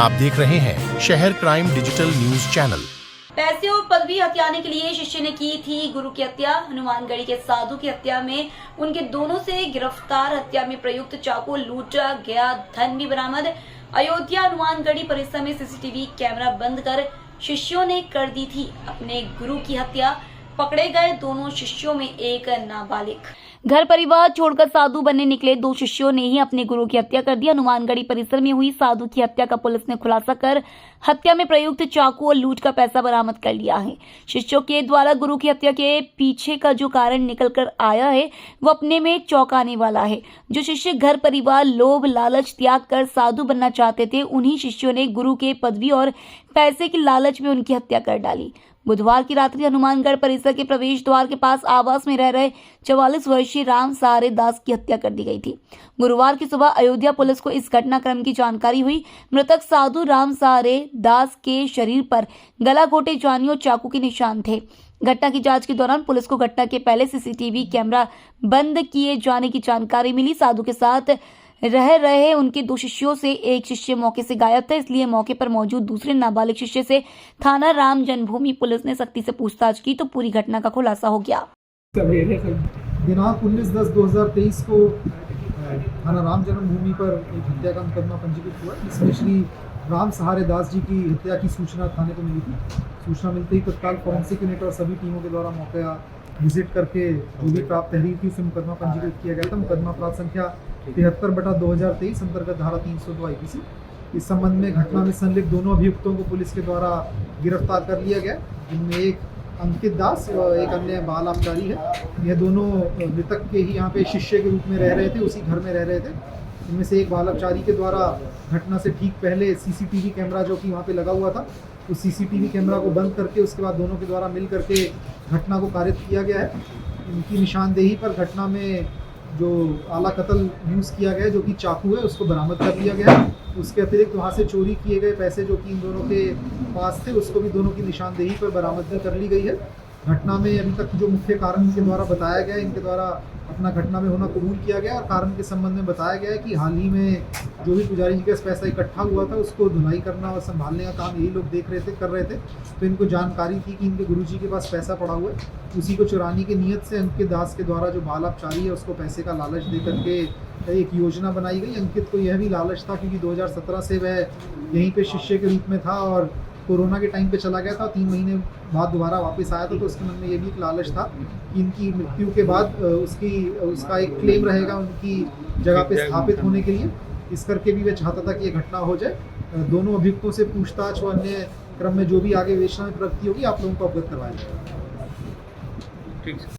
आप देख रहे हैं शहर क्राइम डिजिटल न्यूज चैनल। पैसे और पदवी हथियाने के लिए शिष्य ने की थी गुरु की हत्या। हनुमानगढ़ी के साधु की हत्या में उनके दोनों से गिरफ्तार। हत्या में प्रयुक्त चाकू, लूटा गया धन भी बरामद। अयोध्या हनुमानगढ़ी परिसर में सीसीटीवी कैमरा बंद कर शिष्यों ने कर दी थी अपने गुरु की हत्या। पकड़े गए दोनों शिष्यों में एक नाबालिग। घर परिवार छोड़कर साधु बनने निकले दो शिष्यों ने ही अपने गुरु की हत्या कर दी। हनुमानगढ़ी परिसर में हुई साधु की हत्या का पुलिस ने खुलासा कर हत्या में प्रयुक्त चाकू और लूट का पैसा बरामद कर लिया है। शिष्यों के द्वारा गुरु की हत्या के पीछे का जो कारण निकल कर आया है वो अपने में चौंकाने वाला है। जो शिष्य घर परिवार, लोभ, लालच त्याग कर साधु बनना चाहते थे, उन्हीं शिष्यों ने गुरु के पदवी और पैसे की लालच में उनकी हत्या कर डाली। बुधवार की रात्रि हनुमानगढ़ परिसर के प्रवेश द्वार के पास आवास में रह रहे 44 वर्षीय राम सहारे दास की हत्या कर दी गई थी। गुरुवार की सुबह अयोध्या पुलिस को इस घटनाक्रम की जानकारी हुई। मृतक साधु राम सहारे दास के शरीर पर गला घोटे जानी और चाकू के निशान थे। घटना की जांच के दौरान पुलिस को घटना के पहले सीसीटीवी कैमरा बंद किए जाने की जानकारी मिली। साधु के साथ रह रहे उनके दो शिष्यों से एक शिष्य मौके से गायब था, इसलिए मौके पर मौजूद दूसरे नाबालिग शिष्य से थाना राम जन्मभूमि पुलिस ने सख्ती से पूछताछ की तो पूरी घटना का खुलासा हो गया। दिनांक 19/10/2023 को थाना राम जन्मभूमि पर एक हत्या का मुकदमा पंजीकृत हुआ, जिसमें श्री राम सहारे दास जी की हत्या की सूचना थाने को मिली थी। सूचना मिलते ही तत्काल फॉरेंसिक यूनिट और सभी टीमों के द्वारा मौका विजिट करके जो भी प्राप्त तहरीर थी उसे मुकदमा पंजीकृत किया गया था। मुकदमा अपराध संख्या 73/2023 अंतर्गत धारा 302 IPC। इस संबंध में घटना में संलिप्त दोनों अभियुक्तों को पुलिस के द्वारा गिरफ्तार कर लिया गया, जिनमें एक अंकित दास और एक अन्य बाल आबकारी है। यह दोनों मृतक के ही यहाँ पे शिष्य के रूप में रह रहे थे, उसी घर में रह रहे थे। इनमें से एक बाल आबकारी के द्वारा घटना से ठीक पहले सीसीटीवी कैमरा जो कि वहाँ पे लगा हुआ था, उस सीसीटीवी कैमरा को बंद करके उसके बाद दोनों के द्वारा मिल करके घटना को कारित किया गया है। इनकी निशानदेही पर घटना में जो आला कत्ल यूज़ किया गया है, जो कि चाकू है, उसको बरामद कर लिया गया है। उसके अतिरिक्त वहाँ से चोरी किए गए पैसे जो कि इन दोनों के पास थे, उसको भी दोनों की निशानदेही पर बरामदगी कर ली गई है। घटना में अभी तक जो मुख्य कारण इनके द्वारा बताया गया है, इनके द्वारा अपना घटना में होना कबूल किया गया और कारण के संबंध में बताया गया है कि हाल ही में जो भी पुजारी जी का पैसा इकट्ठा हुआ था उसको धुलाई करना और संभालने का काम यही लोग कर रहे थे। तो इनको जानकारी थी कि इनके गुरुजी के पास पैसा पड़ा हुआ है, उसी को चुराने की नीयत से अंकित दास के द्वारा जो बाल आबकारी है उसको पैसे का लालच दे करके एक योजना बनाई गई। अंकित को यह भी लालच था क्योंकि 2017 से वह यहीं पे शिष्य के रूप में था और कोरोना के टाइम पे चला गया था, 3 महीने बाद दोबारा वापस आया था। तो उसके मन में ये भी एक लालच था कि इनकी मृत्यु के बाद उसका एक क्लेम रहेगा उनकी जगह पे स्थापित होने के लिए। इस करके भी वह चाहता था कि ये घटना हो जाए। दोनों अभियुक्तों से पूछताछ व अन्य क्रम में जो भी आगे विवेचना में प्रगति होगी आप लोगों को अवगत करवाया जाएगा।